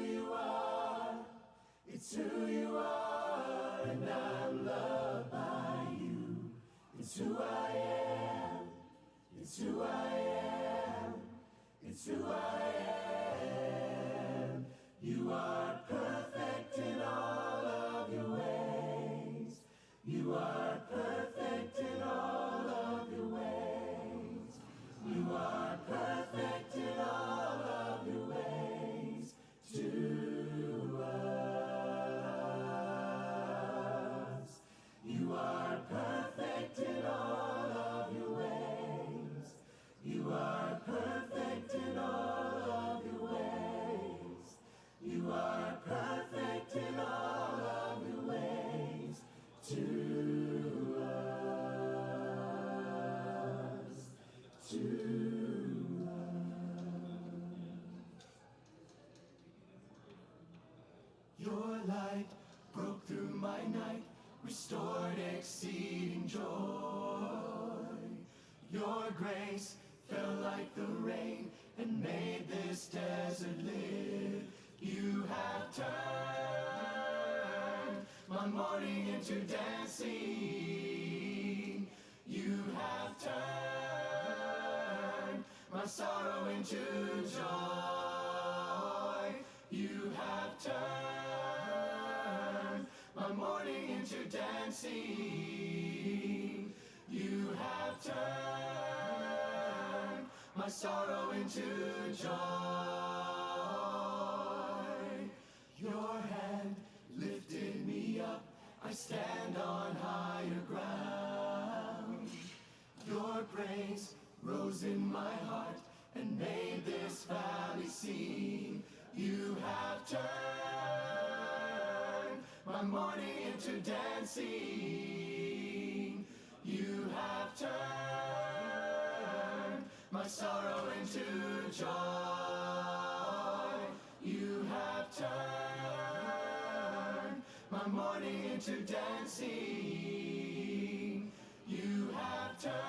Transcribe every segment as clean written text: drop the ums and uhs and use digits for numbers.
you are, it's who you are, and I'm loved by you. It's who I am, it's who I am, it's who I am. You are perfect in all of your ways. You are perfect in all of your ways. You are perfect in all of your ways to us. You are perfect in all of your ways. You are perfect in all of your ways. You are perfect in all of your ways to us, to us. Your light broke through my night, restored exceeding joy. Your grace fell like the rain and made this desert live. You have turned my mourning into dancing. You have turned my sorrow into joy. You have turned my mourning into dancing. You have turned my sorrow into joy. Your hand lifted me up, I stand on higher ground. Your praise rose in my heart and made this valley sing. You have turned my mourning into dancing. You have turned my sorrow into joy. You have turned my mourning into dancing. You have turned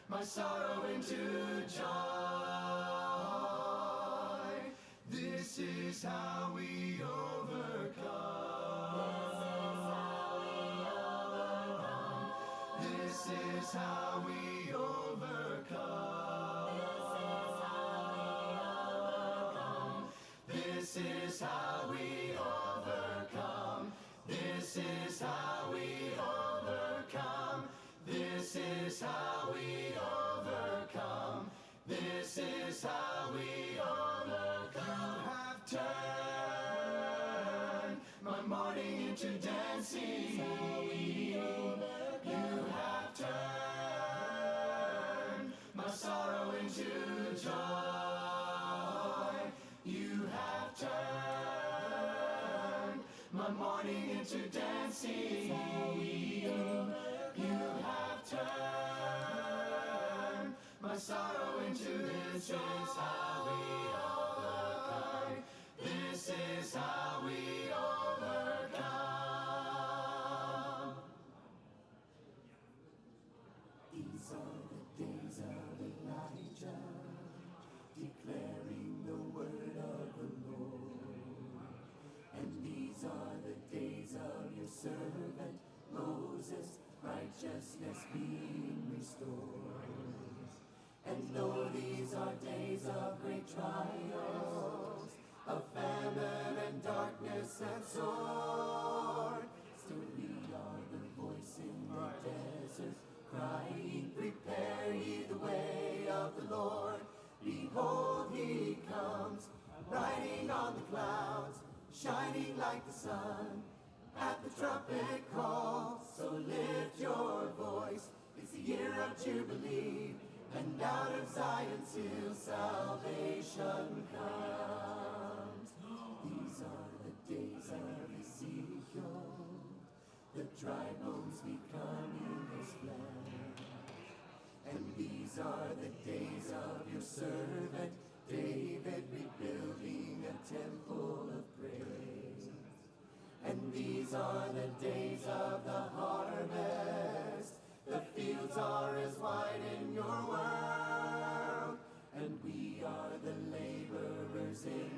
my sorrow into joy. This is how we overcome. This is how we overcome. This is how we overcome. This is how we overcome. This is how we overcome. This is how we overcome. You have turned my mourning into dancing. You have turned my sorrow into joy. You have turned my mourning into dancing. You have turned my sorrow into this is how we overcome. This is how we overcome. These are the days of Elijah, declaring the word of the Lord. And these are the days of your servant Moses, righteousness being restored. And though these are days of great trials, of famine and darkness and sword, still we are the voice in the desert, crying, prepare ye the way of the Lord. Behold, he comes, riding on the clouds, shining like the sun, at the trumpet call. So lift your voice, it's the year of Jubilee, and out of Zion's hill salvation comes. These are the days of Ezekiel, the dry bones becoming his flesh. And these are the days of your servant David, rebuilding a temple of praise. And these are the days of the harvest, the fields are as white in your world, and we are the laborers in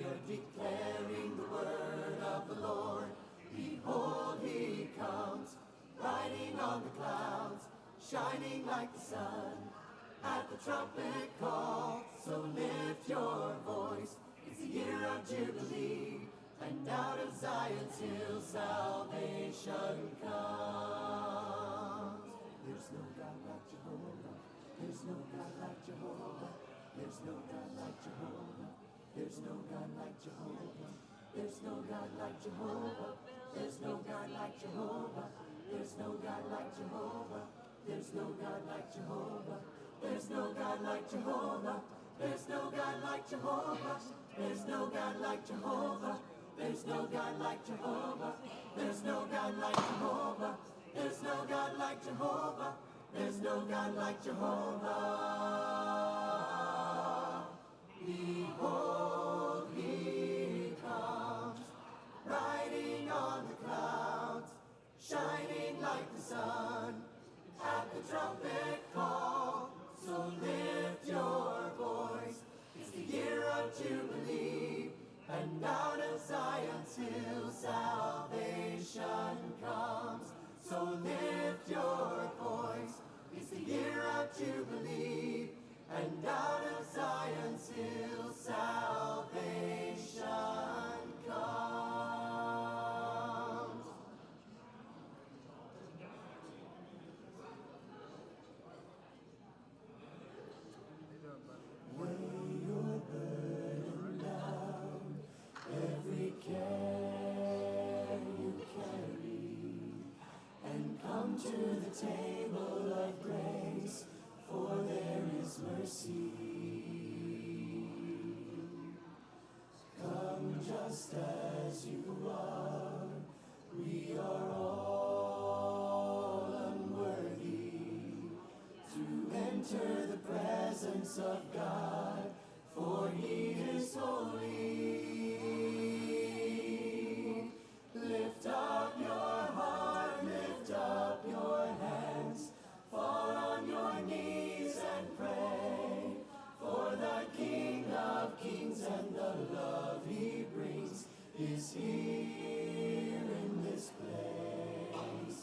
Savior, declaring the word of the Lord. Behold, he comes, riding on the clouds, shining like the sun. At the trumpet call, so lift your voice. It's the year of Jubilee, and out of Zion's hill salvation comes. There's no God like Jehovah. There's no God like Jehovah. There's no God like Jehovah. There's no God like Jehovah. There's no God like Jehovah. There's no God like Jehovah. There's no God like Jehovah. There's no God like Jehovah. There's no God like Jehovah. There's no God like Jehovah. There's no God like Jehovah. There's no God like Jehovah. There's no God like Jehovah. There's no God like Jehovah. There's no God like Jehovah. Behold, he comes, riding on the clouds, shining like the sun. At the trumpet call, so lift your voice. It's the year of Jubilee, and out of Zion's hill salvation comes. So lift your voice. It's the year of Jubilee, and out of Zion's hill salvation comes. Lay your burden down, every care you carry, and come to the table of grace, for there is mercy. Come just as you are, we are all unworthy to enter the presence of God, for he is holy. Lift up your heart, lift up your hands, fall on your knees and pray, for the King of Kings and the love he brings is here in this place.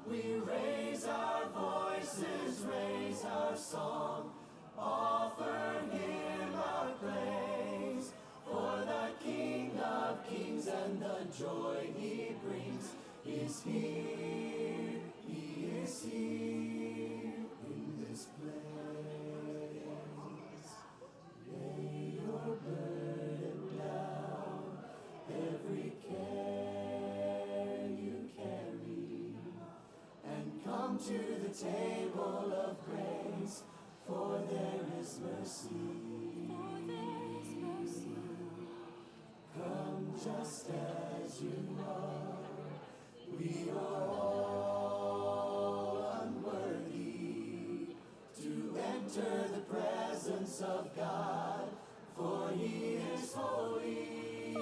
We raise our voices, raise our song, offer him our praise, for the King of Kings and the joy he brings is here, he is here in this place. Lay your burden down, every care you carry, and come to the table of grace, for there is mercy. Come just as you are, we are all unworthy to enter the presence of God, for he is holy.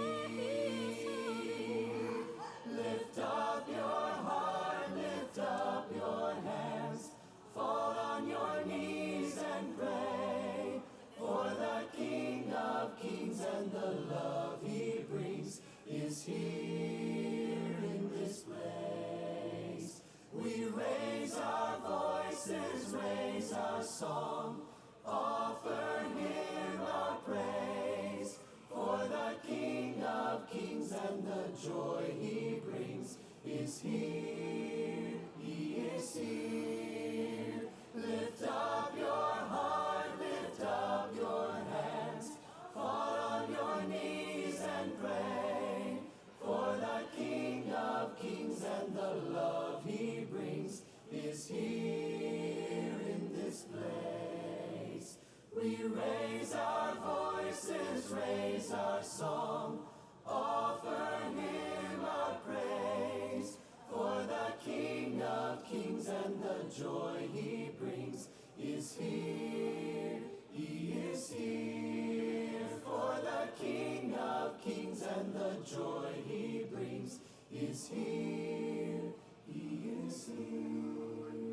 Lift up your heart, lift up your hands, fall on your knees and pray, for the King of Kings and the love he brings is here in this place. We raise our voices, raise our song, offer him our praise, for the King of Kings and the joy he brings is here, he is here. Lift up your heart, lift up your hands, fall on your knees and pray, for the King of Kings and the love he brings is here in this place. We raise our voices, raise our song, offer him our praise, for the King of Kings and the joy he brings is here, he is here. For the King of Kings and the joy he brings is here, he is here in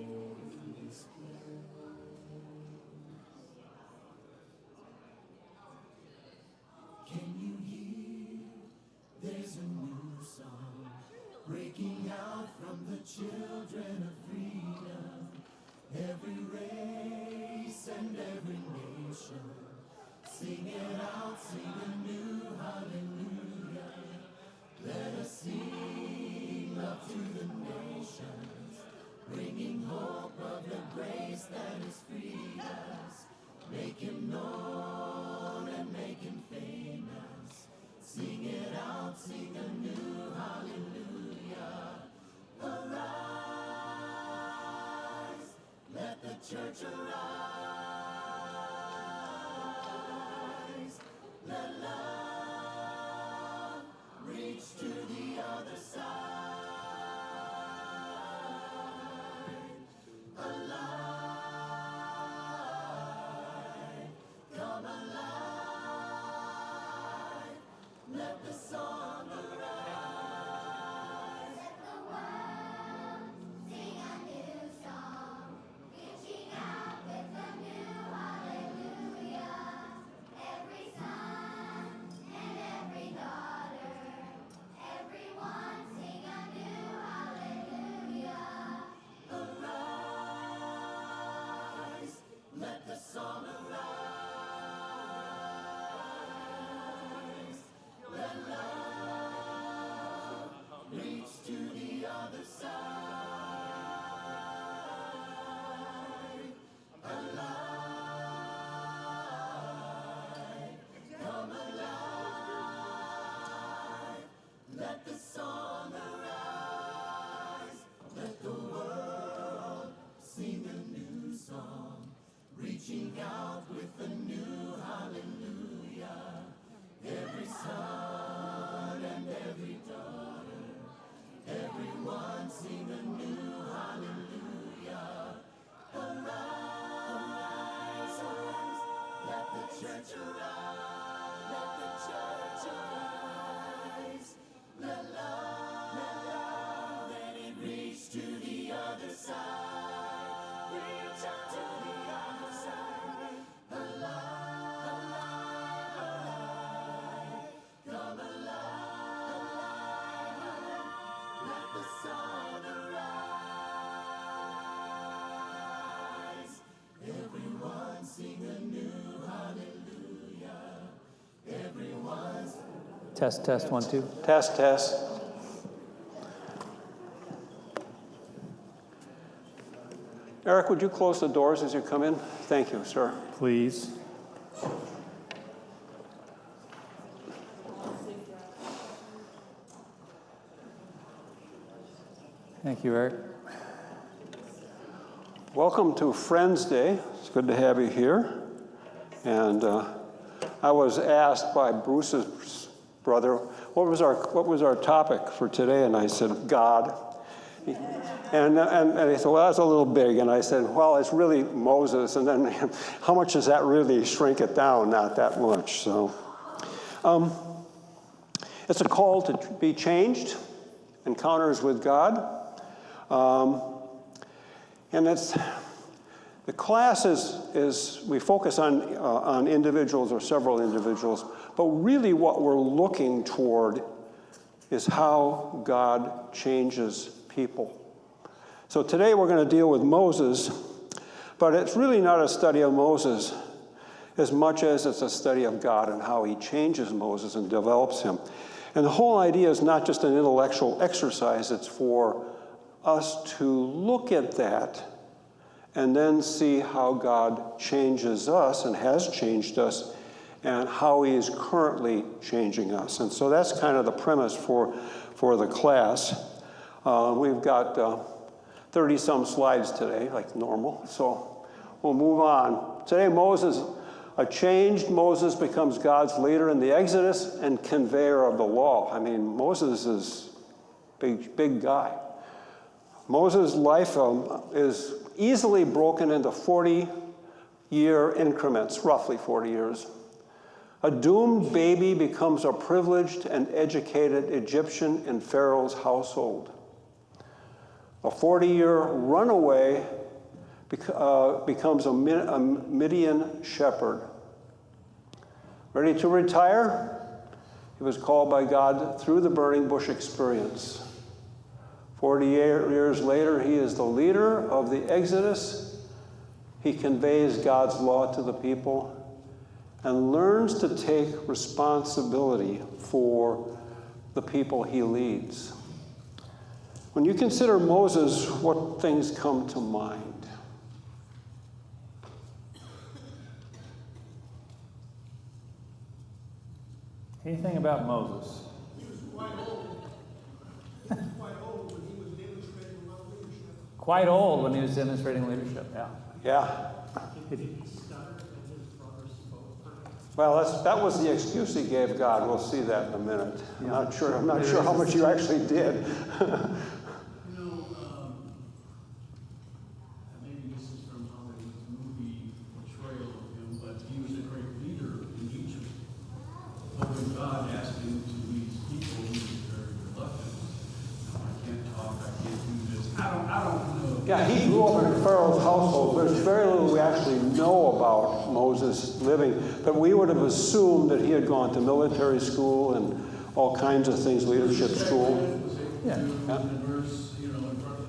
this place. Can you hear children of freedom, every race and every nation. Sing it out, sing a new hallelujah. Let us sing love to the nations, bringing hope of the grace that has freed us. Make him known and make him famous. Sing it out, sing a new hallelujah. Arise, let the church arise. Let love reach to the other side. Alive, come alive. Let the song arise. Let the world sing a new song, reaching out with a new hallelujah. Every son and every daughter, everyone sing a new hallelujah. Arise, let the song arise. Let love reach to the other side. Alive, come alive. Let the song arise. Let the world sing a new song, reaching out with a new hallelujah. Every son and every daughter, everyone sing a new hallelujah. Arise, arise, let the church arise. Let the church arise. Let love, let it reach to the other side. Reach out to the other side. Alive, alive, alive. Come alive. Let the song arise. Everyone sing a new hallelujah. Everyone's Test, test, 1, 2. Test, test. Eric, would you close the doors as you come in? Thank you, sir. Please. Thank you, Eric. Welcome to Friends Day. It's good to have you here. And I was asked by Bruce's brother, what was our topic for today? And I said, God. And he said, well, that's a little big. And I said, well, it's really Moses. And then how much does that really shrink it down? Not that much. So it's a call to be changed, encounters with God. And the class is we focus on individuals or several individuals, but really what we're looking toward is how God changes people. So today we're going to deal with Moses, but it's really not a study of Moses as much as it's a study of God and how he changes Moses and develops him. And the whole idea is not just an intellectual exercise, it's for us to look at that and then see how God changes us and has changed us and how he is currently changing us. And so that's kind of the premise for the class. We've got 30-some slides today, like normal, so we'll move on. Today, a changed Moses becomes God's leader in the Exodus and conveyor of the law. I mean, Moses is a big guy. Moses' life is easily broken into 40-year increments, roughly 40 years. A doomed baby becomes a privileged and educated Egyptian in Pharaoh's household. A 40-year runaway becomes a Midian shepherd. Ready to retire? He was called by God through the burning bush experience. 48 years later, he is the leader of the Exodus. He conveys God's law to the people and learns to take responsibility for the people he leads. When you consider Moses, what things come to mind? Anything about Moses? He was quite old. He was quite old when he was demonstrating love leadership. Quite old when he was demonstrating leadership, yeah. Yeah. Well, that was the excuse he gave God. We'll see that in a minute. I'm not sure how much you actually did. Maybe this is from Hollywood's movie portrayal of him, but he was a great leader in Egypt. But when God asked him to lead his people, he was very reluctant. I can't talk, I can't do this. I don't know. Yeah, he grew up in Pharaoh's household. There's very little we actually know about Moses living, but we would have assumed that he had gone to military school and all kinds of things, leadership school. Yeah. In front of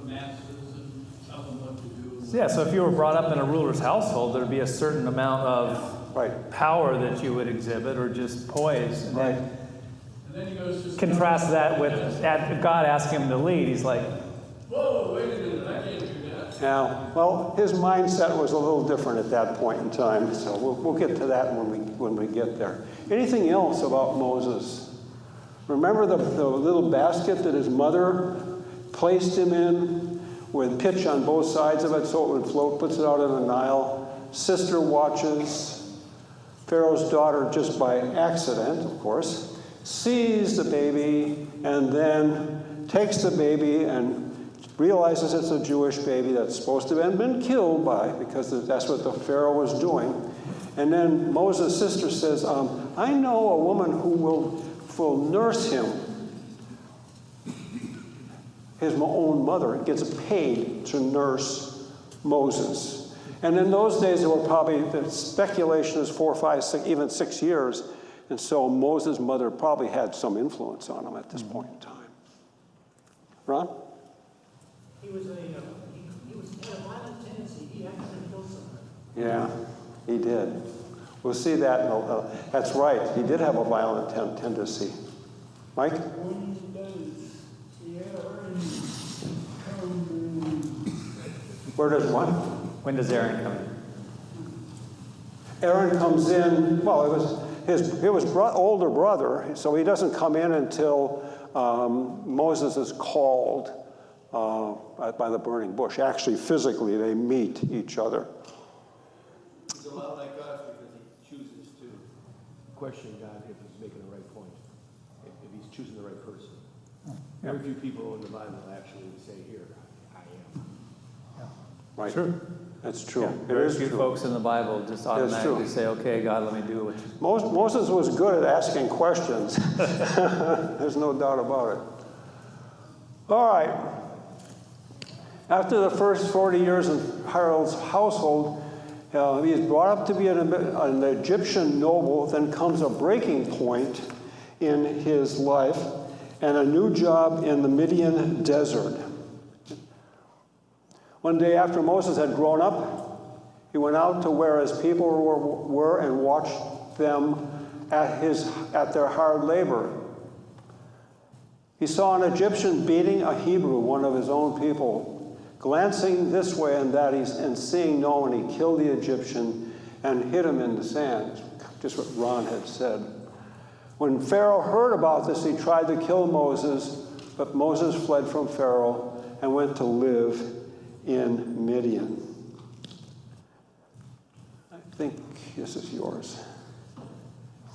the masses and tell them what to do. Yeah, so if you were brought up in a ruler's household, there'd be a certain amount of power that you would exhibit, or just poise. And Right. And then he goes to contrast that with God asking him to lead. He's like, whoa, wait a minute, I can't do that. Yeah, well, his mindset was a little different at that point in time, so we'll get to that when we get there. Anything else about Moses? Remember the little basket that his mother placed him in with pitch on both sides of it so it would float, puts it out in the Nile. Sister watches. Pharaoh's daughter, just by accident, of course, sees the baby and then takes the baby and realizes it's a Jewish baby that's supposed to have been killed because that's what the Pharaoh was doing. And then Moses' sister says, I know a woman who will nurse him. His own mother gets paid to nurse Moses. And in those days, there were probably, the speculation is 4, 5, 6, even 6 years. And so Moses' mother probably had some influence on him at this point in time. Ron? He had a violent tendency. He actually killed someone. Yeah, he did. We'll see that. That's right. He did have a violent tendency. Mike? Where does what? when does Aaron come in? Aaron comes in, well, it was older brother, so he doesn't come in until Moses is called by the burning bush. Actually, physically, they meet each other. He's a lot like us because he chooses to question God if he's making the right point, if he's choosing the right person. Very few people in the Bible actually say, here, I am. Right. True. That's true. Yeah, It very is few true. folks in the Bible just automatically true. say, okay, God, let me do what you... Moses was good at asking questions. There's no doubt about it. All right. After the first 40 years in Pharaoh's household, he is brought up to be an Egyptian noble. Then comes a breaking point in his life and a new job in the Midian desert. One day after Moses had grown up, he went out to where his people were and watched them at their hard labor. He saw an Egyptian beating a Hebrew, one of his own people. Glancing this way and that, and seeing no one, he killed the Egyptian and hid him in the sand, just what Ron had said. When Pharaoh heard about this, he tried to kill Moses, but Moses fled from Pharaoh and went to live in Midian. I think this is yours.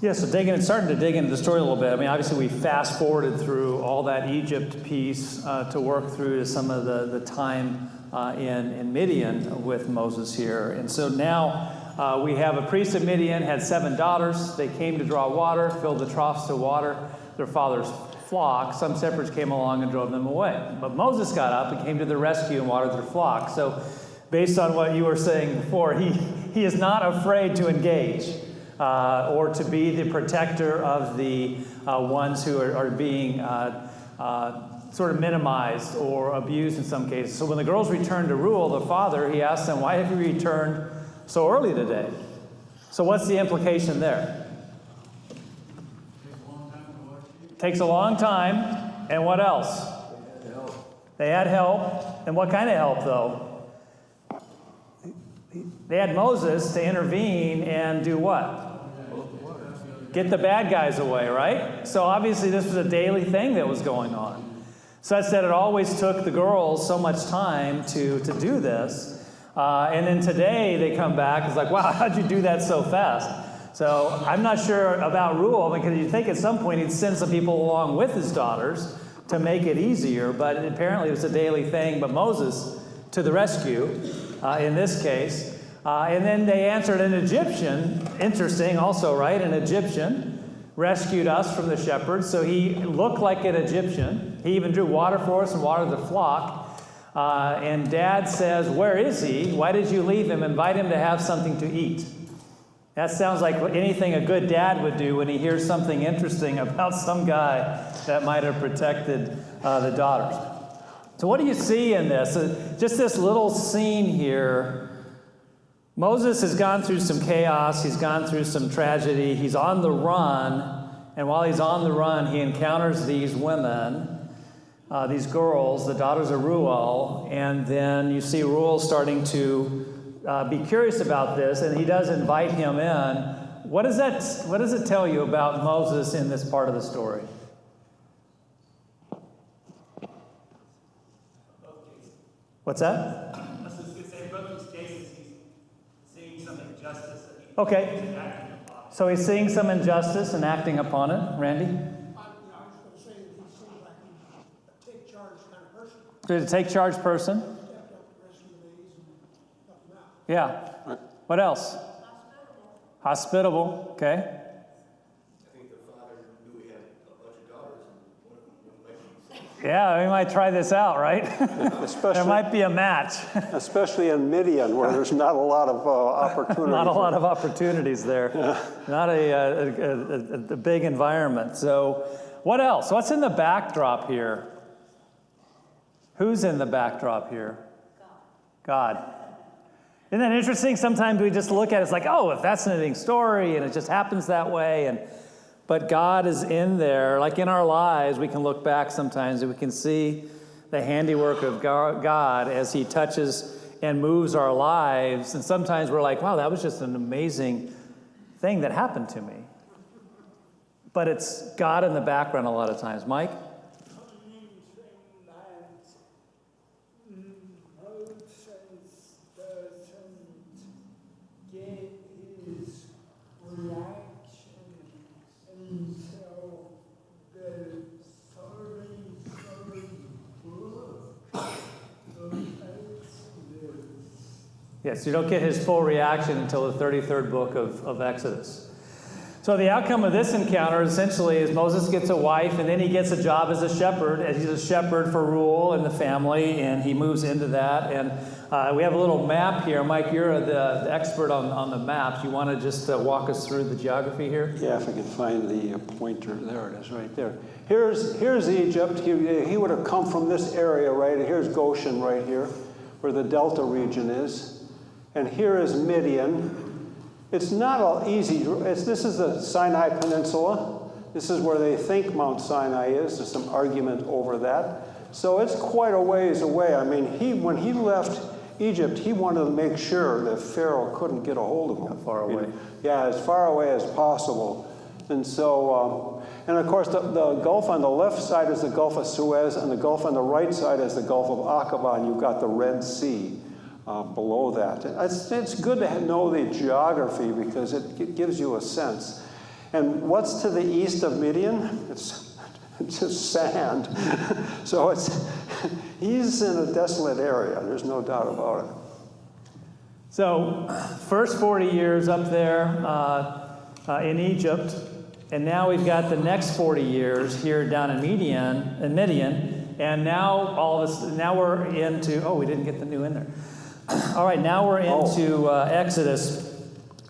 Yeah, so starting to dig into the story a little bit. I mean, obviously we fast forwarded through all that Egypt piece to work through to some of the time in Midian with Moses here. And so now we have a priest of Midian, had 7 daughters. They came to draw water, filled the troughs to water their father's flock. Some shepherds came along and drove them away. But Moses got up and came to their rescue and watered their flock. So based on what you were saying before, he is not afraid to engage. Or to be the protector of the ones who are being sort of minimized or abused in some cases. So when the girls returned to Reuel, the father, he asked them, why have you returned so early today? So what's the implication there? Takes a long time. And what else? They had help. And what kind of help, though? They had Moses to intervene and do what? Get the bad guys away, right? So obviously this was a daily thing that was going on. Such that it always took the girls so much time to do this. And then today they come back, it's like, wow, how'd you do that so fast? So I'm not sure about Reuel, because you'd think at some point he'd send some people along with his daughters to make it easier, but apparently it was a daily thing. But Moses to the rescue in this case. And then they answered an Egyptian, interesting also, right? An Egyptian rescued us from the shepherds, so he looked like an Egyptian. He even drew water for us and watered the flock. And Dad says, where is he? Why did you leave him? Invite him to have something to eat. That sounds like anything a good dad would do when he hears something interesting about some guy that might have protected the daughters. So what do you see in this? Just this little scene here. Moses has gone through some chaos. He's gone through some tragedy. He's on the run. And while he's on the run, he encounters these women, these girls, the daughters of Reuel. And then you see Reuel starting to be curious about this, and he does invite him in. What does it tell you about Moses in this part of the story? What's that? I was just going to say, both these cases, he's seeing some injustice. Okay. So he's seeing some injustice and acting upon it. Randy? I was going to say that he seems like a take charge kind of person. To take charge person? Stepped up the rest of the days and helped him out. Yeah. What else? Hospitable. Okay. I think the father knew he had a bunch of daughters, and one of them might be. Yeah, we might try this out, right? There might be a match. Especially in Midian, where there's not a lot of opportunity. Not a lot of opportunities there. Not a big environment. So what else? What's in the backdrop here? Who's in the backdrop here? God. Isn't that interesting? Sometimes we just look at it, it's like, oh, a fascinating story, and it just happens that way. But God is in there. Like in our lives, we can look back sometimes and we can see the handiwork of God as he touches and moves our lives. And sometimes we're like, wow, that was just an amazing thing that happened to me. But it's God in the background a lot of times. Mike? Yes, you don't get his full reaction until the 33rd book of Exodus. So the outcome of this encounter essentially is Moses gets a wife, and then he gets a job as a shepherd, as he's a shepherd for Reuel and the family, and he moves into that. And we have a little map here. Mike, you're the expert on the maps. You want to just walk us through the geography here? Yeah, if I can find the pointer. There it is, right there. Here's Egypt. He would have come from this area, right? Here's Goshen right here, where the Delta region is. And here is Midian. It's not all easy. This is the Sinai Peninsula. This is where they think Mount Sinai is. There's some argument over that. So it's quite a ways away. I mean, when he left Egypt, he wanted to make sure that Pharaoh couldn't get a hold of him. How far away? Yeah, as far away as possible. And so, and of course, the Gulf on the left side is the Gulf of Suez, and the Gulf on the right side is the Gulf of Aqaba, and you've got the Red Sea below that. It's good to know the geography because it gives you a sense. And what's to the east of Midian? It's just sand. So he's in a desolate area. There's no doubt about it. So, first 40 years up there in Egypt, and now we've got the next 40 years here down in Midian, and now we're into. Oh, we didn't get the new in there. All right, now we're into Exodus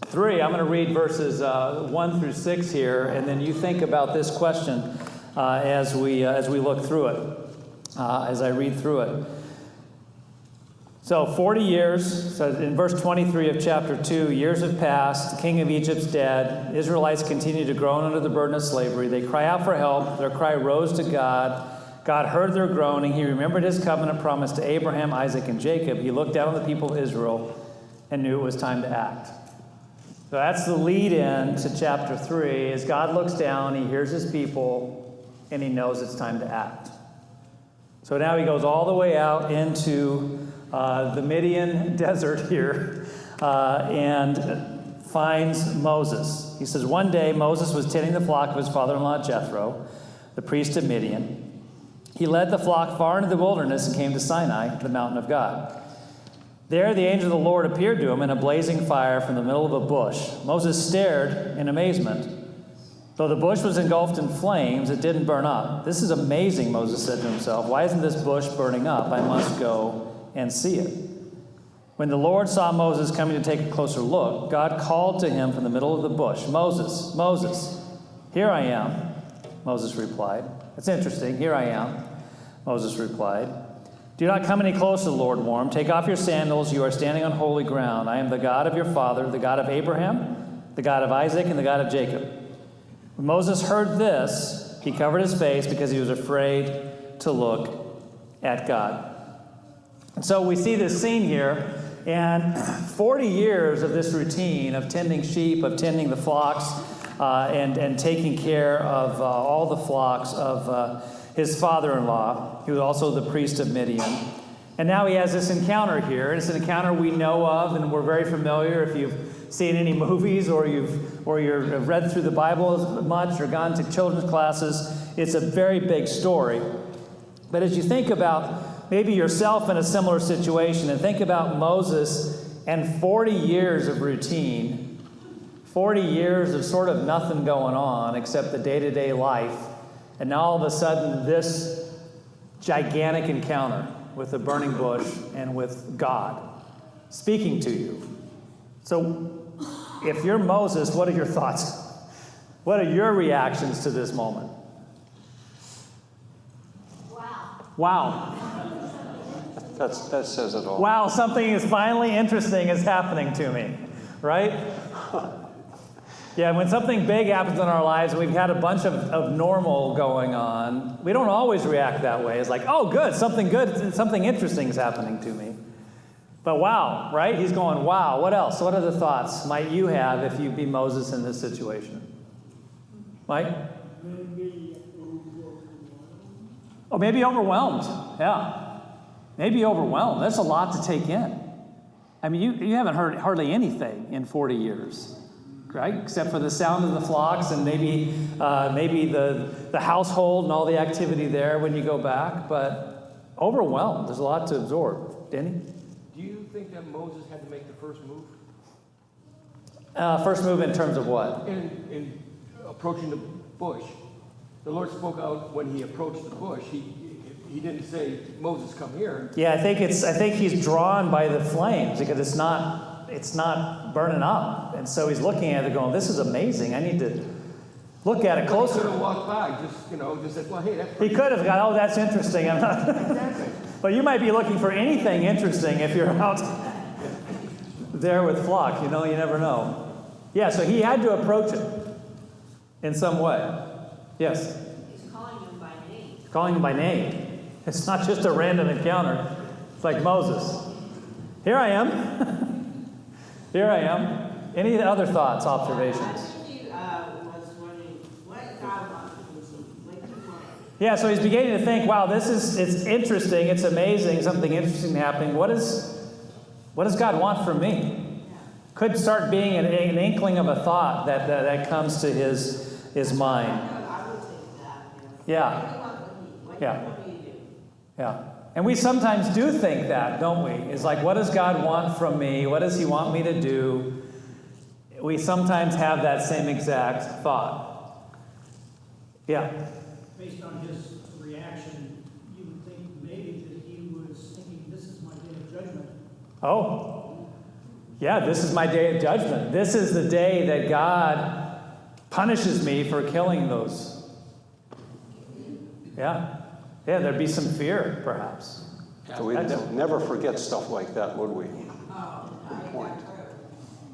3. I'm going to read verses 1 through 6 here, and then you think about this question as we look through it. as I read through it. So 40 years, so in verse 23 of chapter 2, years have passed, the king of Egypt's dead, Israelites continue to groan under the burden of slavery. They cry out for help, their cry rose to God. God heard their groaning, he remembered his covenant promise to Abraham, Isaac, and Jacob. He looked down on the people of Israel and knew it was time to act. So that's the lead-in to chapter 3, as God looks down, he hears his people, and he knows it's time to act. So now he goes all the way out into the Midian desert here and finds Moses. He says, one day Moses was tending the flock of his father-in-law Jethro, the priest of Midian. He led the flock far into the wilderness and came to Sinai, the mountain of God. There the angel of the Lord appeared to him in a blazing fire from the middle of a bush. Moses stared in amazement. Though the bush was engulfed in flames, it didn't burn up. This is amazing, Moses said to himself. Why isn't this bush burning up? I must go and see it. When the Lord saw Moses coming to take a closer look, God called to him from the middle of the bush, Moses, Moses, here I am, Moses replied. That's interesting, here I am, Moses replied. Do not come any closer, the Lord warned. Take off your sandals, you are standing on holy ground. I am the God of your father, the God of Abraham, the God of Isaac, and the God of Jacob. When Moses heard this, he covered his face because he was afraid to look at God. And so we see this scene here, and 40 years of this routine of tending sheep, of tending the flocks, and taking care of all the flocks of his father-in-law, who was also the priest of Midian. And now he has this encounter here. It's an encounter we know of, and we're very familiar if you've seen any movies or you've read through the Bible much or gone to children's classes. It's a very big story. But as you think about maybe yourself in a similar situation, and think about Moses and 40 years of routine, 40 years of sort of nothing going on except the day-to-day life, and now all of a sudden this gigantic encounter with the burning bush and with God speaking to you. So if you're Moses, what are your thoughts? What are your reactions to this moment? Wow. That says it all. Wow, something is finally interesting is happening to me, right? Yeah, when something big happens in our lives and we've had a bunch of normal going on, we don't always react that way. It's like, oh, good, something interesting is happening to me. But wow, right? He's going, wow, what else? What other thoughts might you have if you be Moses in this situation? Mike? Oh, maybe overwhelmed. Yeah. Maybe overwhelmed. That's a lot to take in. I mean, you haven't heard hardly anything in 40 years, right? Except for the sound of the flocks and maybe the household and all the activity there when you go back. But overwhelmed. There's a lot to absorb. Danny? Do you think that Moses had to make the first move? First move in terms of what? In approaching the bush. The Lord spoke out when he approached the bush. He didn't say, Moses, come here. Yeah, I think he's drawn by the flames because it's not burning up. And so he's looking at it going, this is amazing. I need to look at it closer. He could have walked by, just said, well, hey, that's He could have gone, oh, that's interesting. I'm not. Exactly. But you might be looking for anything interesting if you're out there with flock. You never know. Yeah, so he had to approach it in some way. Yes? He's calling him by name. Calling him by name. It's not just a random encounter. It's like Moses. Here I am. Here I am. Any other thoughts, observations? I think he was wondering what God wanted him to. Yeah, so he's beginning to think, wow, it's interesting, it's amazing, something interesting happening. What does God want from me? Could start being an inkling of a thought that comes to his mind. I would think that. Yeah. What Yeah. do you want me to do? Yeah. And we sometimes do think that, don't we? It's like, what does God want from me? What does he want me to do? We sometimes have that same exact thought. Yeah. Based on his reaction, you would think maybe that he was thinking, this is my day of judgment. Oh. Yeah, this is my day of judgment. This is the day that God punishes me for killing those. Yeah. Yeah, there'd be some fear, perhaps. So we'd never forget stuff like that, would we? Good point.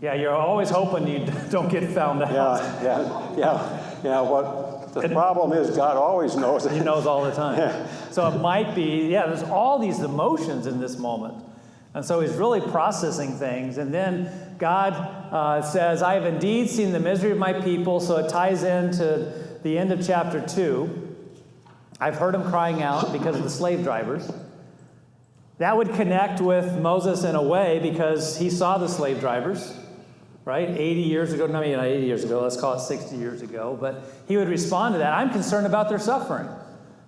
Yeah, you're always hoping you don't get found out. Yeah. What the problem is, God always knows it. He knows all the time. Yeah. So it might be, there's all these emotions in this moment. And so he's really processing things. And then God says, I have indeed seen the misery of my people. So it ties into the end of chapter 2. I've heard them crying out because of the slave drivers. That would connect with Moses in a way because he saw the slave drivers, right? 80 years ago, not 80 years ago, let's call it 60 years ago. But he would respond to that. I'm concerned about their suffering.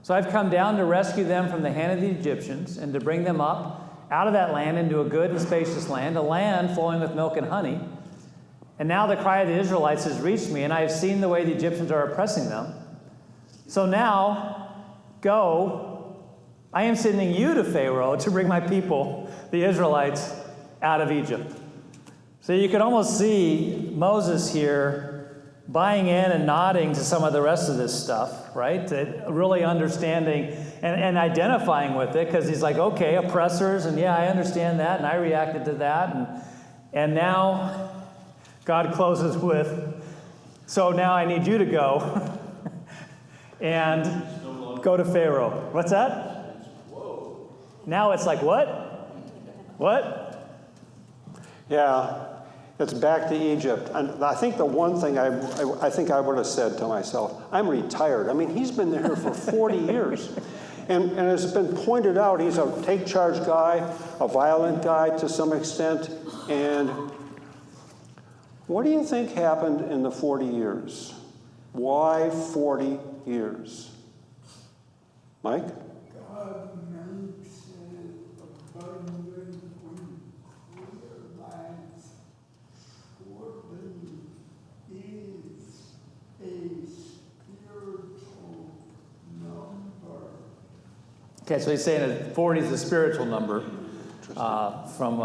So I've come down to rescue them from the hand of the Egyptians and to bring them up out of that land into a good and spacious land, a land flowing with milk and honey. And now the cry of the Israelites has reached me, and I have seen the way the Egyptians are oppressing them. So now, go, I am sending you to Pharaoh to bring my people, the Israelites, out of Egypt. So you can almost see Moses here buying in and nodding to some of the rest of this stuff, right? Really understanding and identifying with it, because he's like, okay, oppressors, and I understand that, and I reacted to that. And now God closes with, so now I need you to go and go to Pharaoh. What's that? Whoa. Now it's like, what? What? Yeah, it's back to Egypt. And I think the one thing I think I would have said to myself, I'm retired. I mean, he's been there for 40 years. And it's been pointed out, he's a take-charge guy, a violent guy to some extent. And what do you think happened in the 40 years? Why 40 years? Mike? God makes it abundant when realize 40 is a spiritual number. Okay, so he's saying that 40 is a spiritual number from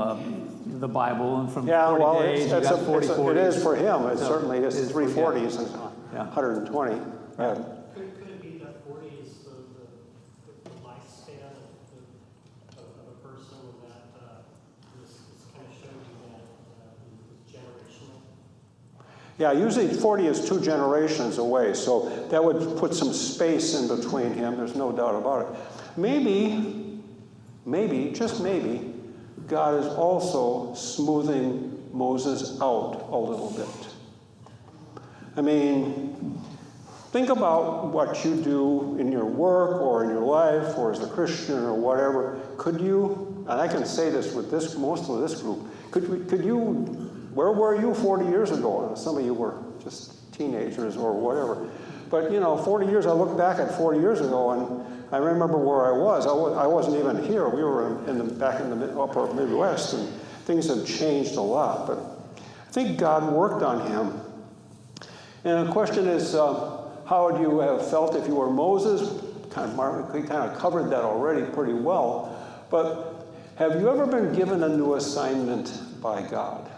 the Bible, and from 40 days, you got 40 40s. It is for him. It So certainly is. 340s and Yeah. 120. Yeah. Could it be that 40 is the lifespan of a person that this kind of showed you that is generational? Yeah, usually 40 is 2 generations away, so that would put some space in between him. There's no doubt about it. Maybe, just maybe, God is also smoothing Moses out a little bit. I mean, think about what you do in your work or in your life or as a Christian or whatever. Could you, and I can say this with most of this group, could you, where were you 40 years ago? Some of you were just teenagers or whatever. But 40 years, I look back at 40 years ago and I remember where I was. I wasn't even here. We were back in the upper Midwest, and things have changed a lot. But I think God worked on him. And the question is, how would you have felt if you were Moses? We kind of covered that already pretty well. But have you ever been given a new assignment by God?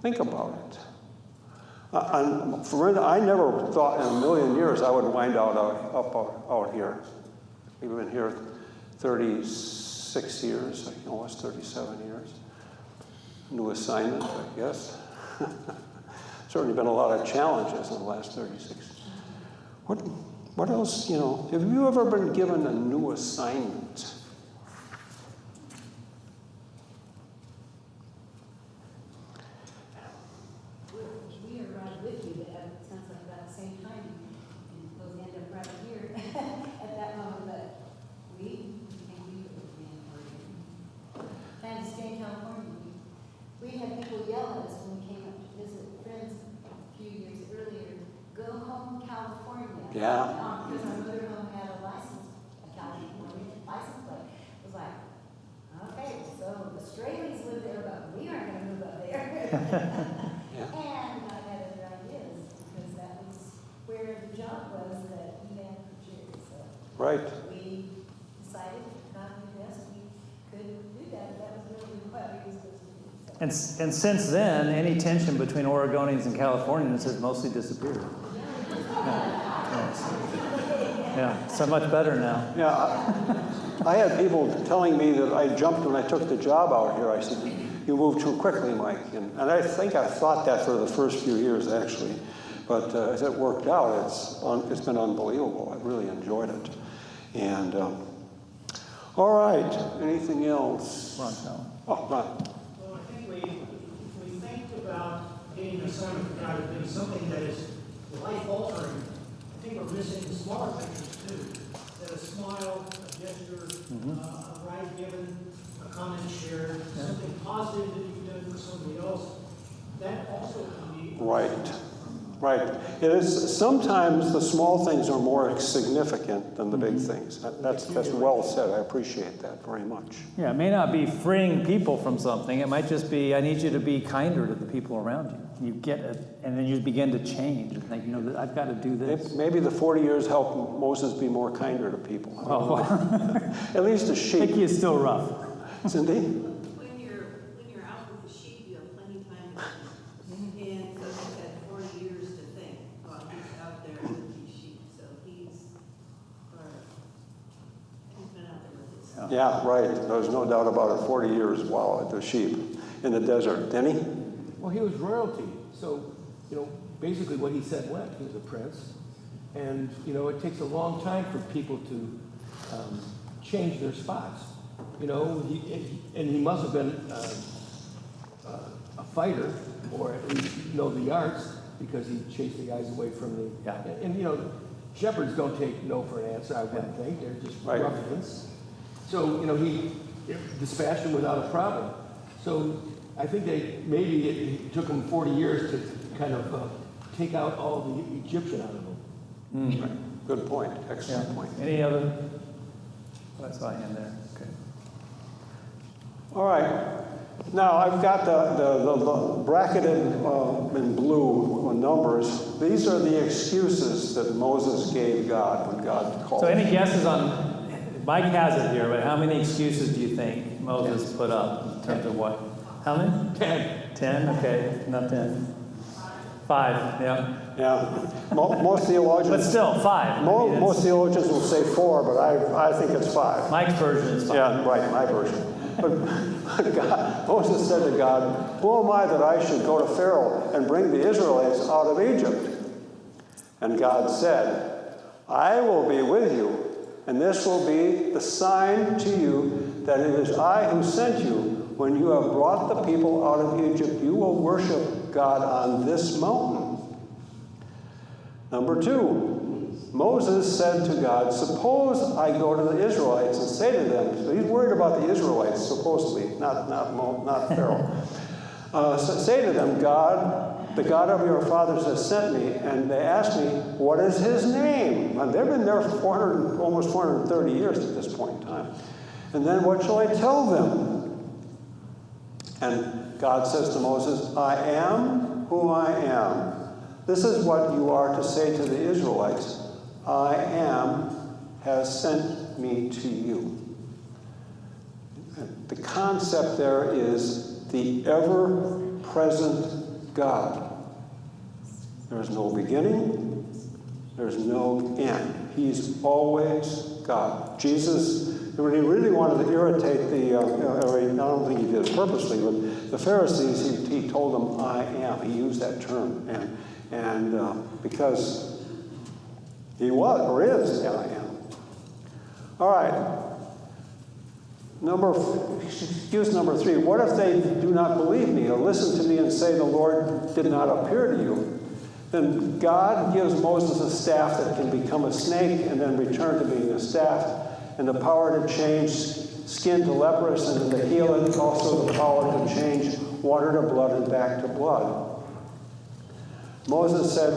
Think about it. I never thought in a million years I would wind up out here. We've been here 36 years, almost 37 years. New assignment, I guess. Certainly been a lot of challenges in the last 36. What else, have you ever been given a new assignment? We are right with you, but it sounds like about the same time, and those end up right here at that moment, but we can't do it in Oregon. And to stay in California, we had people yell at us when we came up to visit friends a few years earlier, go home, California. Yeah. Because our motorhome had a license, a California license plate. It was like, okay, so Australians live there, but we aren't gonna move up there. Yeah. And I had other ideas, because that was where the job was that he had for Jerry, so. Right. We decided, not the best, we could do that, that was really what we was supposed to do. So. And since then, any tension between Oregonians and Californians has mostly disappeared. Yeah, so much better now. Yeah, I had people telling me that I jumped when I took the job out here. I said, "You moved too quickly, Mike." And I think I thought that for the first few years, actually. But as it worked out, it's been unbelievable. I really enjoyed it. And all right, anything else? Ron, no. Oh, Ron. Well, I think we think about getting an assignment from God as being something that is life altering. I think we're missing the smaller pictures too. That a smile, a gesture, a ride given, a comment shared, something positive that you've done for somebody else. That also can be Right. Right. It is, sometimes the small things are more significant than the big things. That's well said. I appreciate that very much. Yeah, it may not be freeing people from something. It might just be, I need you to be kinder to the people around you. You get it, and then you begin to change and think, I've got to do this. Maybe the 40 years helped Moses be more kinder to people. Oh, At least the sheep. Mickey is still rough. Cindy? When you're out with the sheep, you have plenty of time to think. And so he's had 40 years to think while he's out there with these sheep. So he's been out there with his. Yeah, right. There's no doubt about it. 40 years while at the sheep in the desert. Denny? Well, he was royalty. So, basically what he said went. He was a prince. And, it takes a long time for people to change their spots. He must have been a fighter, or at least know the arts, because he chased the guys away from the. Yeah. And shepherds don't take no for an answer. I wouldn't think they're just Right. ruffians. So he dispatched them without a problem. So I think it took them 40 years to kind of take out all the Egyptian out of them. Right. Good point. Excellent point. Any other? Oh, I saw a hand there. Okay. All right. Now, I've got the bracketed in blue numbers. These are the excuses that Moses gave God when God called So him. any guesses on, Mike has it here, but how many excuses do you think Moses put up in terms of what? How many? 10. 10? Okay, not 10. 5, yeah. Yeah. Most theologians... But still, 5. Most theologians will say 4, but I think it's 5. Mike's version is 5. Yeah, right, my version. But Moses said to God, "Who am I that I should go to Pharaoh and bring the Israelites out of Egypt?" And God said, "I will be with you, and this will be the sign to you that it is I who sent you. When you have brought the people out of Egypt, you will worship God on this mountain." Number 2, Moses said to God, "Suppose I go to the Israelites and say to them," so he's worried about the Israelites, supposedly, not Pharaoh. "Say to them, God, the God of your fathers has sent me," and they ask me, "What is his name?" And they've been there for almost 430 years at this point in time. "And then what shall I tell them?" And God says to Moses, "I am who I am. This is what you are to say to the Israelites. I am has sent me to you." The concept there is the ever-present God. There's no beginning. There's no end. He's always God. Jesus, when he really wanted to irritate I don't think he did it purposely, but the Pharisees, he told them, "I am." He used that term. And because he was, or is, I am. All right. Excuse number 3. What if they do not believe me or listen to me and say the Lord did not appear to you? Then God gives Moses a staff that can become a snake and then return to being a staff, and the power to change skin to leprous, and to heal it, also the power to change water to blood and back to blood. Moses said,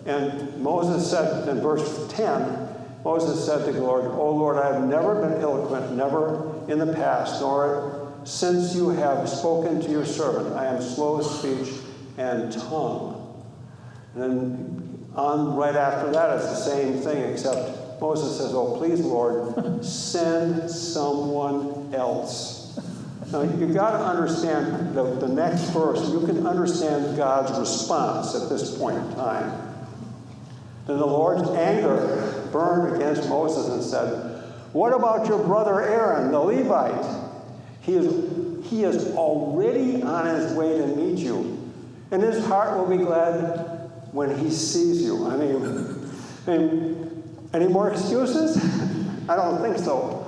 in verse 10, Moses said to the Lord, "O Lord, I have never been eloquent, never in the past, nor since you have spoken to your servant. I am slow of speech and tongue." And then on right after that, it's the same thing, except Moses says, "Oh, please, Lord, send someone else." Now, you've got to understand the next verse. You can understand God's response at this point in time. Then the Lord's anger burned against Moses and said, "What about your brother Aaron, the Levite? He is already on his way to meet you, and his heart will be glad when he sees you." I mean, any more excuses? I don't think so.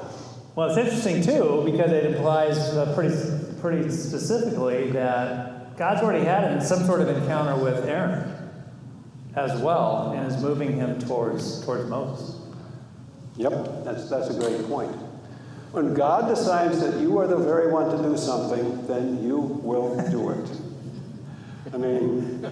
Well, it's interesting too because it implies pretty specifically that God's already had some sort of encounter with Aaron as well, and is moving him towards Moses. Yep, that's a great point. When God decides that you are the very one to do something, then you will do it. I mean,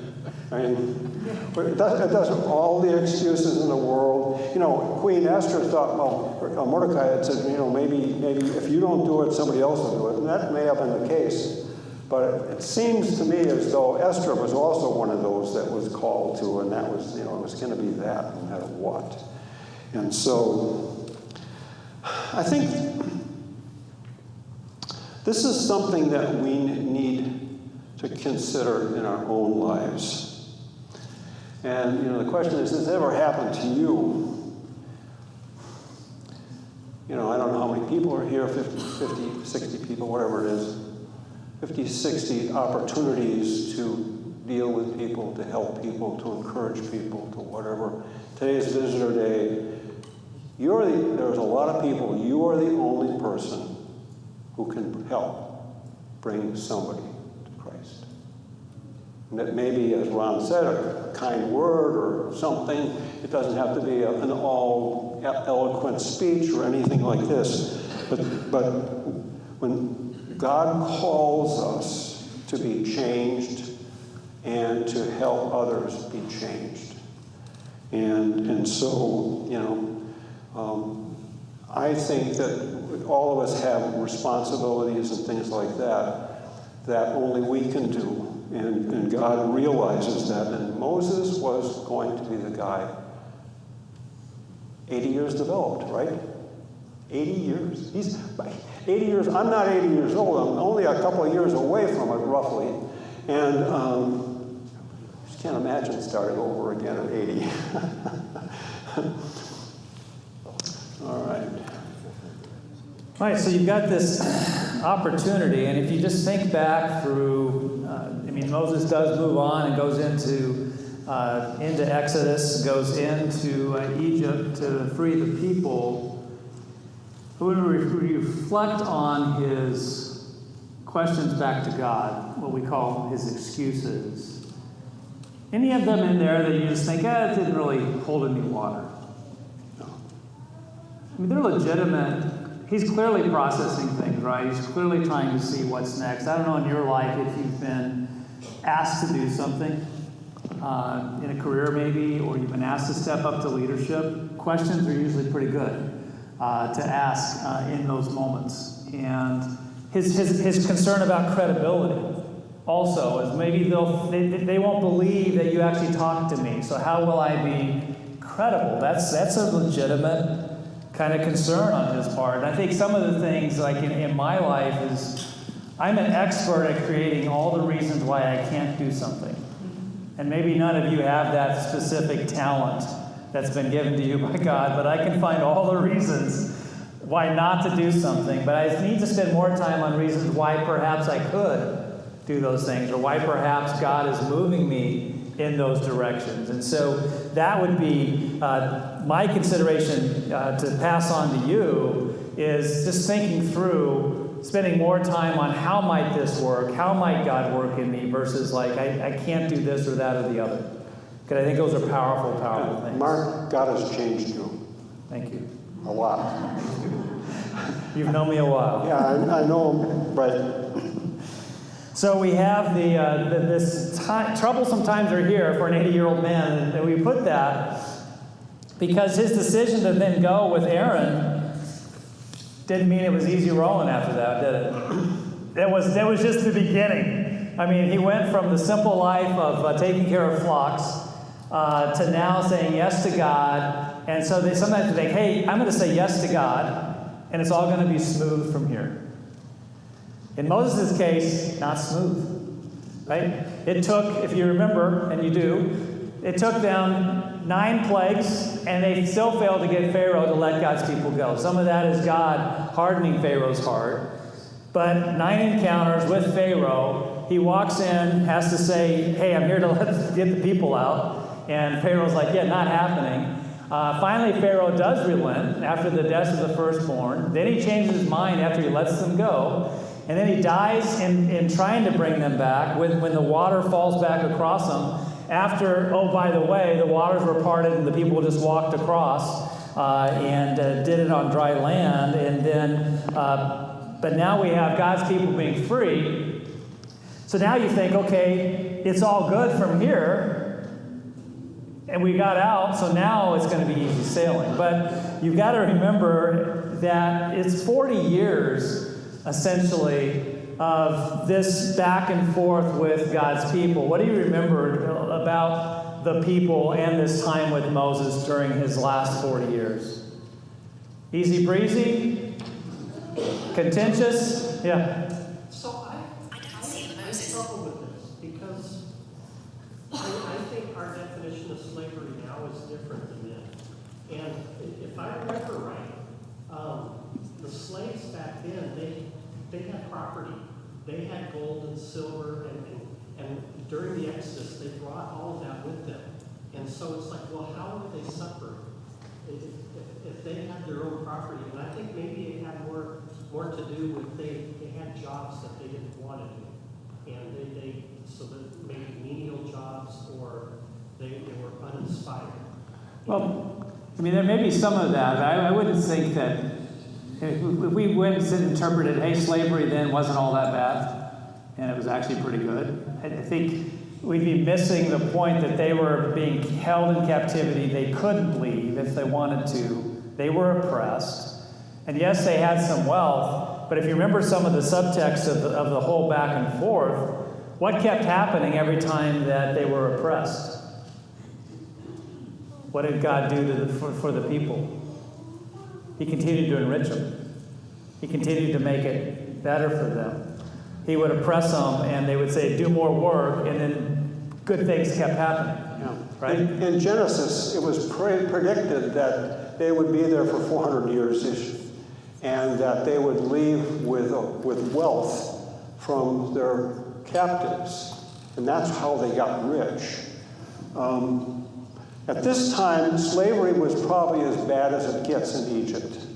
it doesn't all the excuses in the world. You know, Queen Esther thought, well, Mordecai had said, you know, maybe if you don't do it, somebody else will do it. And that may have been the case. But it seems to me as though Esther was also one of those that was called to, and that was, you know, it was going to be that no matter what. And so I think this is something that we need to consider in our own lives. And, you know, the question is, has it ever happened to you? You know, I don't know how many people are here, 50, 60 people, whatever it is. 50, 60 opportunities to deal with people, to help people, to encourage people, to whatever. Today's Visitor Day. There's a lot of people. You are the only person who can help bring somebody to Christ. And it may be, as Ron said, a kind word or something. It doesn't have to be an all eloquent speech or anything like this. But when God calls us to be changed and to help others be changed. And so, you know, I think that all of us have responsibilities and things like that only we can do. And God realizes that. And Moses was going to be the guy. 80 years developed, right? 80 years. He's 80 years. I'm not 80 years old. I'm only a couple of years away from it, roughly. And I just can't imagine starting over again at 80. All right. All right, so you've got this opportunity, and if you just think back through, Moses does move on and goes into Exodus, goes into Egypt to free the people. When we reflect on his questions back to God, what we call his excuses, any of them in there that you just think, it didn't really hold any water? No. I mean, they're legitimate. He's clearly processing things, right? He's clearly trying to see what's next. I don't know in your life if you've been asked to do something in a career maybe, or you've been asked to step up to leadership. Questions are usually pretty good to ask in those moments. And his concern about credibility also is maybe they won't believe that you actually talked to me, so how will I be credible? That's a legitimate kind of concern on his part. And I think some of the things like in my life is I'm an expert at creating all the reasons why I can't do something. And maybe none of you have that specific talent that's been given to you by God, but I can find all the reasons why not to do something. But I need to spend more time on reasons why perhaps I could do those things, or why perhaps God is moving me in those directions. And so that would be my consideration to pass on to you, is just thinking through, spending more time on how might this work, how might God work in me, versus like I can't do this or that or the other. Because I think those are powerful, powerful things. Mark, God has changed you. Thank you. A lot. You've known me a while. Yeah, I know him, right. So we have troublesome times are here for an 80-year-old man, and we put that because his decision to then go with Aaron didn't mean it was easy rolling after that, did it? That was just the beginning. I mean, he went from the simple life of taking care of flocks to now saying yes to God. And so they sometimes think, hey, I'm going to say yes to God, and it's all going to be smooth from here. In Moses' case, not smooth, right? It took, if you remember, and you do, It took them 9 plagues, and they still failed to get Pharaoh to let God's people go. Some of that is God hardening Pharaoh's heart. But 9 encounters with Pharaoh, he walks in, has to say, hey, I'm here to get the people out. And Pharaoh's like, yeah, not happening. Finally, Pharaoh does relent after the death of the firstborn. Then he changes his mind after he lets them go. And then he dies in trying to bring them back when the water falls back across them. After, oh, by the way, the waters were parted and the people just walked across and did it on dry land. And then, but now we have God's people being free. So now you think, okay, it's all good from here. And we got out, so now it's going to be easy sailing. But you've got to remember that it's 40 years, essentially, of this back and forth with God's people. What do you remember about the people and this time with Moses during his last 40 years? Easy breezy? Contentious? Yeah. So I struggle with this because I think our definition of slavery now is different than then. And if I remember right, the slaves back then, they had property. They had gold and silver, and during the Exodus, they brought all of that with them. And so it's like, well, how would they suffer if they had their own property? And I think maybe it had more to do with they had jobs that they didn't want to do. And so that maybe menial jobs, or they were uninspired. Well, I mean, there may be some of that, but I wouldn't think that if we went and interpreted, hey, slavery then wasn't all that bad, and it was actually pretty good. I think we'd be missing the point that they were being held in captivity. They couldn't leave if they wanted to. They were oppressed. And yes, they had some wealth, but if you remember some of the subtext of the whole back and forth, what kept happening every time that they were oppressed? What did God do for the people? He continued to enrich them. He continued to make it better for them. He would oppress them, and they would say, do more work, and then good things kept happening. Yeah. Right? In Genesis, it was predicted that they would be there for 400 years-ish, and that they would leave with wealth from their captives. And that's how they got rich. At this time, slavery was probably as bad as it gets in Egypt.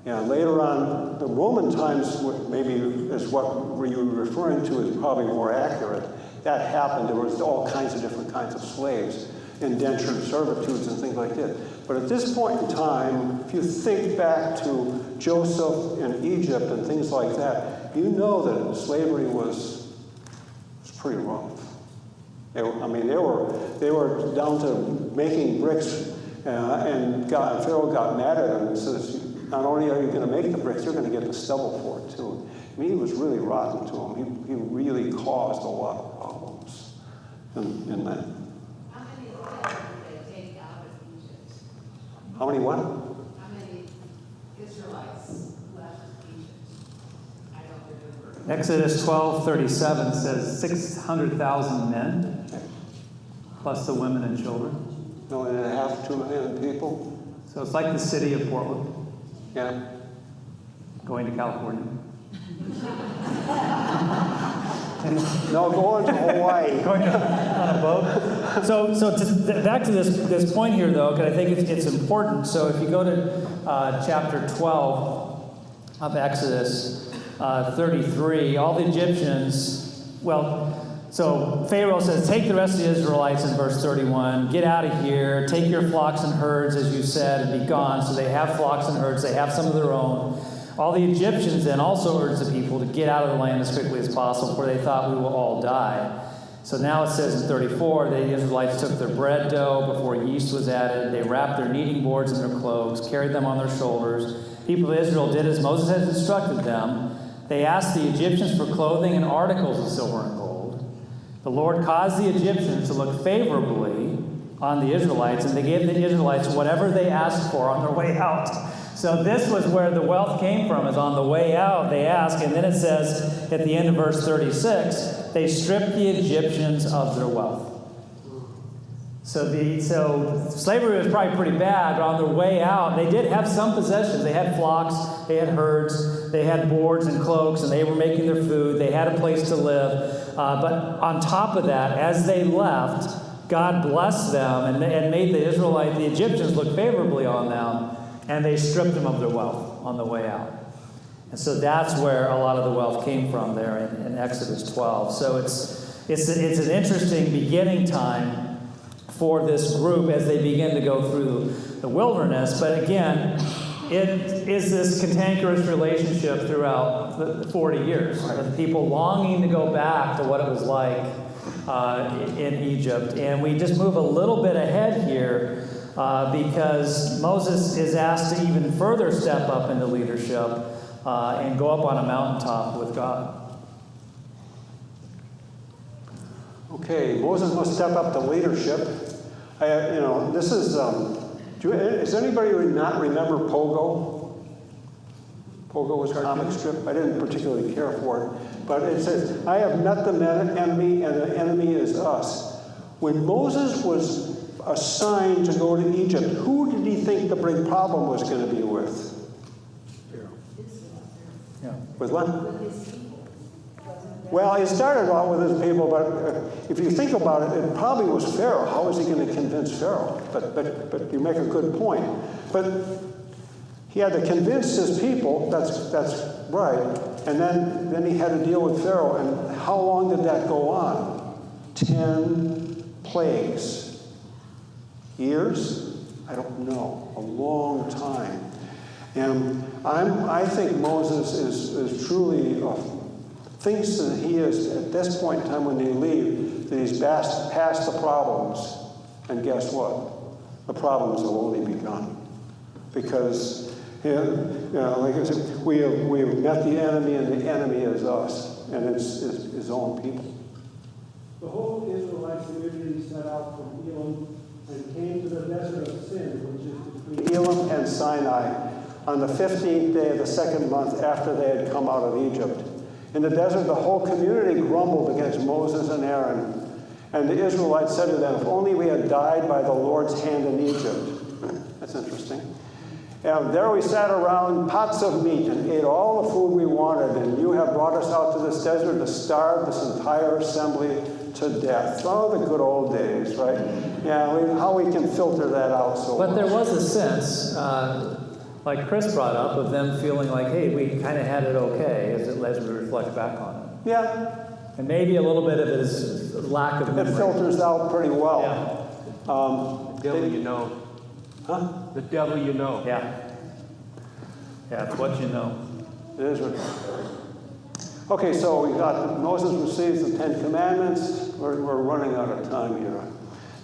And later on, the Roman times, maybe is what you're referring to, is probably more accurate. That happened. There was all kinds of different kinds of slaves, indentured servitudes and things like that. But at this point in time, if you think back to Joseph in Egypt and things like that, you know that slavery was pretty rough. They were down to making bricks, and Pharaoh got mad at them and says, not only are you going to make the bricks, you're going to get the stubble for it too. I mean, he was really rotten to them. He really caused a lot of problems in that. How many did they take out of Egypt? How many what? How many Israelites left Egypt? I don't remember. Exodus 12:37 says 600,000 men, plus the women and children. 1.5 million, 2 million people. So it's like the city of Portland Yeah. going to California. No, going to Hawaii. Going on a boat. So back to this point here, though, because I think it's important. So if you go to chapter 12 of Exodus 33, all the Egyptians, so Pharaoh says, take the rest of the Israelites in verse 31, get out of here, take your flocks and herds, as you said, and be gone. So they have flocks and herds, they have some of their own. All the Egyptians then also urged the people to get out of the land as quickly as possible, for they thought we will all die. So now it says in 34, the Israelites took their bread dough before yeast was added. They wrapped their kneading boards in their cloaks, carried them on their shoulders. People of Israel did as Moses had instructed them. They asked the Egyptians for clothing and articles of silver and gold. The Lord caused the Egyptians to look favorably on the Israelites, and they gave the Israelites whatever they asked for on their way out. So this was where the wealth came from, is on the way out they asked. And then it says at the end of verse 36, they stripped the Egyptians of their wealth. So slavery was probably pretty bad, but on their way out, they did have some possessions. They had flocks, they had herds, they had boards and cloaks, and they were making their food. They had a place to live. But on top of that, as they left, God blessed them and made the Egyptians look favorably on them, and they stripped them of their wealth on the way out. And so that's where a lot of the wealth came from there in Exodus 12. So it's an interesting beginning time for this group as they begin to go through the wilderness. But again, it is this cantankerous relationship throughout the 40 years of people longing to go back to what it was like in Egypt. And we just move a little bit ahead here because Moses is asked to even further step up into leadership and go up on a mountaintop with God. Okay, Moses must step up to leadership. This is, does anybody not remember Pogo? Pogo was a comic strip. I didn't particularly care for it. But it says, I have met the enemy, and the enemy is us. When Moses was assigned to go to Egypt, who did he think the big problem was going to be with? Yeah. With what? Well, he started out with his people, but if you think about it, it probably was Pharaoh. How was he going to convince Pharaoh? But you make a good point. But he had to convince his people, that's right, and then he had to deal with Pharaoh. And how long did that go on? 10 plagues. Years? I don't know. A long time. And I think Moses is truly thinks that he is, at this point in time when they leave, that he's past the problems. And guess what? The problems have only begun. Because, like I said, we have met the enemy, and the enemy is us, and it's his own people. The whole Israelite community set out from Elim and came to the desert of Sin, which is between Elim and Sinai, on the 15th day of the second month after they had come out of Egypt. In the desert, the whole community grumbled against Moses and Aaron. And the Israelites said to them, if only we had died by the Lord's hand in Egypt. That's interesting. And there we sat around pots of meat and ate all the food we wanted, and you have brought us out to this desert to starve this entire assembly to death. Oh, the good old days, right? Yeah, how we can filter that out so But much. there was a sense, like Chris brought up, of them feeling like, hey, we kind of had it okay as we reflect back on it. Yeah. And maybe a little bit of it is lack of memory. It filters out pretty well. Yeah. The devil you know. Huh? The devil you know. Yeah. Yeah, it's what you know. It is what. Okay, so we got Moses receives the 10 Commandments. We're running out of time here.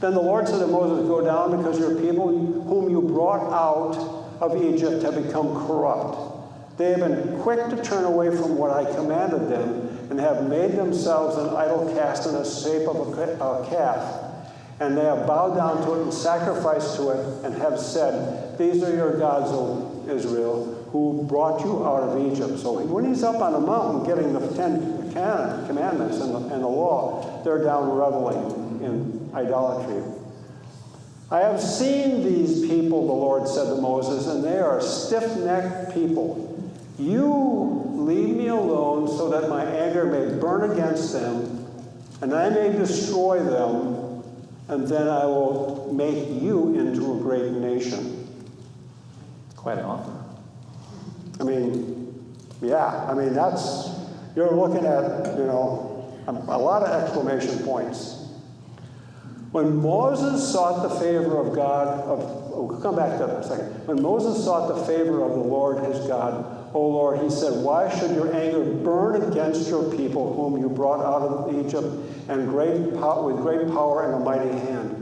Then the Lord said to Moses, go down because your people whom you brought out of Egypt have become corrupt. They have been quick to turn away from what I commanded them and have made themselves an idol cast in the shape of a calf. And they have bowed down to it and sacrificed to it and have said, these are your gods, O Israel, who brought you out of Egypt. So when he's up on the mountain getting the 10 Commandments and the law, they're down reveling in idolatry. I have seen these people, the Lord said to Moses, and they are stiff-necked people. You leave me alone so that my anger may burn against them, and I may destroy them, and then I will make you into a great nation. Quite an offer. I mean, that's, you're looking at, a lot of exclamation points. When Moses sought the favor of God, we'll come back to that in a second. When Moses sought the favor of the Lord his God, O Lord, he said, why should your anger burn against your people whom you brought out of Egypt and with great power and a mighty hand?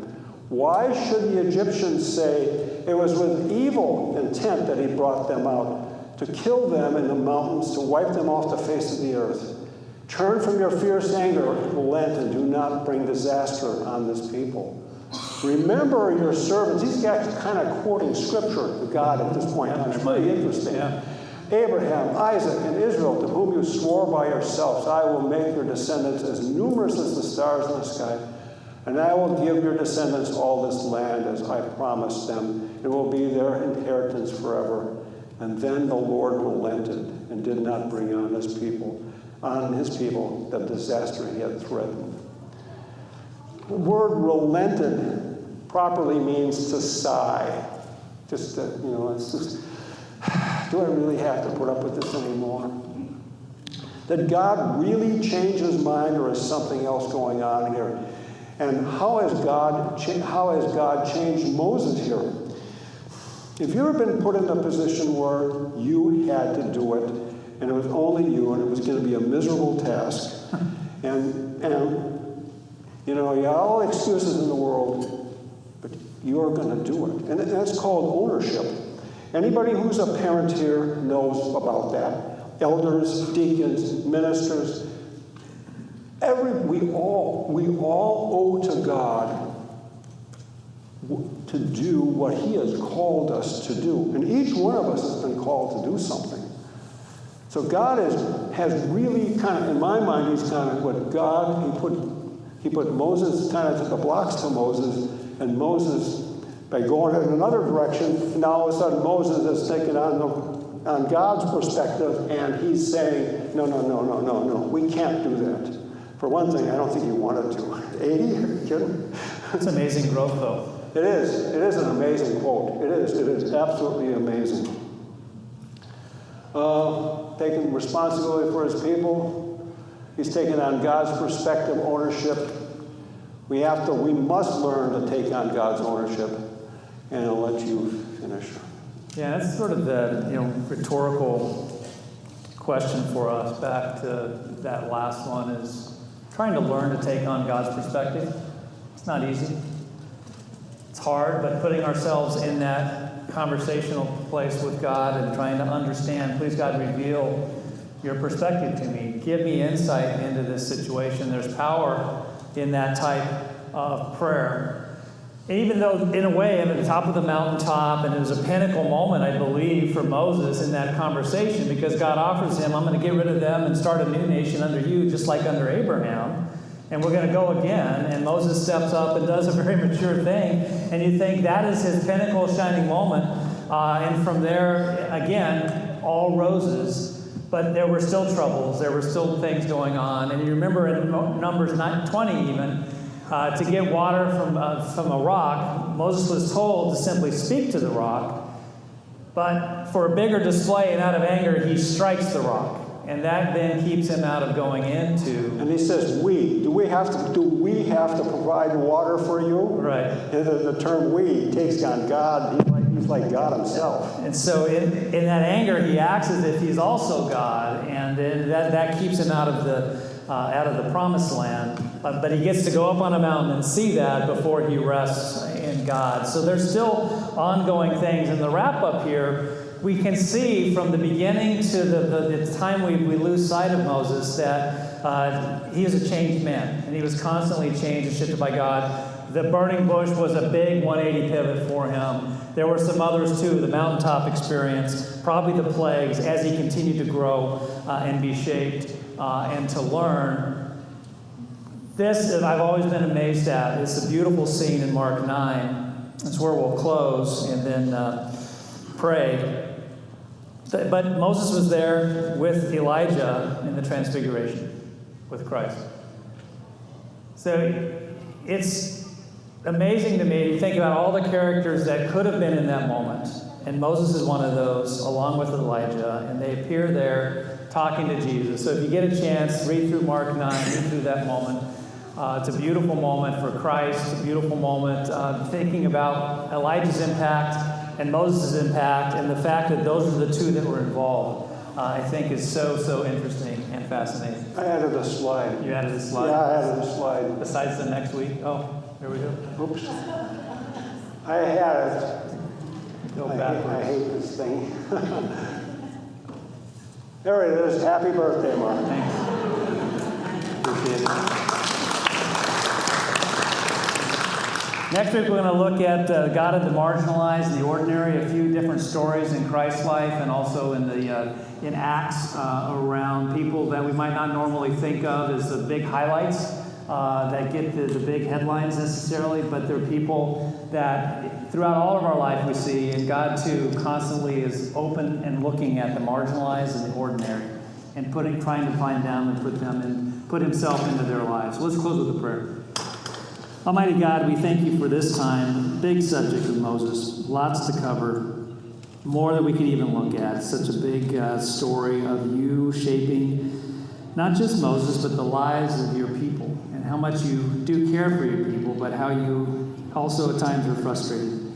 Why should the Egyptians say it was with evil intent that he brought them out, to kill them in the mountains, to wipe them off the face of the earth? Turn from your fierce anger, relent, and do not bring disaster on this people. Remember your servants. These guys are kind of quoting scripture to God at this point. It's really interesting. Yeah. Abraham, Isaac, and Israel, to whom you swore by yourselves, I will make your descendants as numerous as the stars in the sky, And I will give your descendants all this land as I promised them. It will be their inheritance forever. And then the Lord relented and did not bring on his people the disaster he had threatened. The word relented properly means to sigh. Just to, it's just, do I really have to put up with this anymore? Did God really change his mind, or is something else going on here? And how has God changed Moses here? If you've ever been put in a position where you had to do it, and it was only you, and it was going to be a miserable task, and you got all the excuses in the world, but you're going to do it. And that's called ownership. Anybody who's a parent here knows about that. Elders, deacons, ministers, we all owe to God to do what he has called us to do. And each one of us has been called to do something. So God has really kind of, in my mind, he's kind of what God, he put Moses, kind of took the blocks to Moses, and Moses, by going in another direction, now all of a sudden Moses is taking on God's perspective, and he's saying, no, we can't do that. For one thing, I don't think he wanted to. 80? Are you kidding? It's amazing growth, though. It is. It is an amazing quote. It is. It is absolutely amazing. Taking responsibility for his people. He's taking on God's perspective, ownership. We must learn to take on God's ownership. And I'll let you finish. Yeah, that's sort of the rhetorical question for us. Back to that last one is trying to learn to take on God's perspective. It's not easy. It's hard, but putting ourselves in that conversational place with God and trying to understand, please God, reveal your perspective to me. Give me insight into this situation. There's power in that type of prayer. Even though, in a way, I'm at the top of the mountaintop, and it was a pinnacle moment, I believe, for Moses in that conversation, because God offers him, I'm going to get rid of them and start a new nation under you, just like under Abraham, and we're going to go again. And Moses steps up and does a very mature thing, and you think that is his pinnacle shining moment. And from there, again, all roses, but there were still troubles. There were still things going on. And you remember in Numbers 20 even, to get water from a rock, Moses was told to simply speak to the rock, but for a bigger display and out of anger, he strikes the rock, and that then keeps him out of going into. And he says, do we have to provide water for you? Right. And the term "we" takes on God. He's like God himself. And so in that anger, he acts as if he's also God, and then that keeps him out of the promised land. But he gets to go up on a mountain and see that before he rests in God. So there's still ongoing things. In the wrap-up here, we can see from the beginning to the time we lose sight of Moses that he is a changed man. And he was constantly changed and shifted by God. The burning bush was a big 180 pivot for him. There were some others too, the mountaintop experience, probably the plagues, as he continued to grow and be shaped and to learn. This, I've always been amazed at. It's a beautiful scene in Mark 9. It's where we'll close and then pray. But Moses was there with Elijah in the Transfiguration with Christ. So it's amazing to me to think about all the characters that could have been in that moment. And Moses is one of those, along with Elijah, and they appear there talking to Jesus. So if you get a chance, read through Mark 9, read through that moment. It's a beautiful moment for Christ, a beautiful moment thinking about Elijah's impact and Moses' impact, and the fact that those are the two that were involved, I think is so interesting and fascinating. I added a slide. You added a slide? Yeah, I added a slide. Besides the next week? Oh, here we go. Oops. I had it. Go I backwards. hate this thing. There it is. Happy birthday, Mark. Thanks. Appreciate it. Next week, we're going to look at God of the marginalized, the ordinary, a few different stories in Christ's life and also in Acts around people that we might not normally think of as the big highlights that get the big headlines necessarily, but they're people that throughout all of our life we see, and God too constantly is open and looking at the marginalized and the ordinary, and trying to find them and put himself into their lives. Let's close with a prayer. Almighty God, we thank you for this time. Big subject of Moses, lots to cover, more than we could even look at. Such a big story of you shaping not just Moses, but the lives of your people, and how much you do care for your people, but how you also at times are frustrated.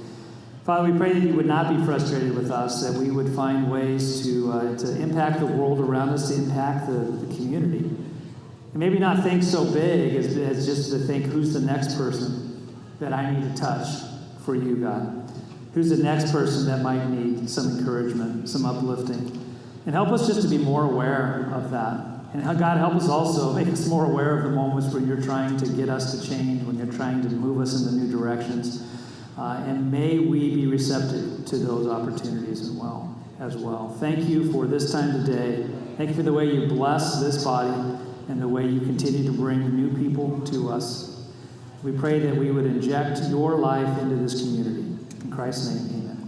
Father, we pray that you would not be frustrated with us, that we would find ways to impact the world around us, to impact the community. And maybe not think so big as just to think, who's the next person that I need to touch for you, God? Who's the next person that might need some encouragement, some uplifting? And help us just to be more aware of that. And God, help us also, make us more aware of the moments where you're trying to get us to change, when you're trying to move us into new directions. And may we be receptive to those opportunities as well. Thank you for this time today. Thank you for the way you bless this body and the way you continue to bring new people to us. We pray that we would inject your life into this community. In Christ's name, amen.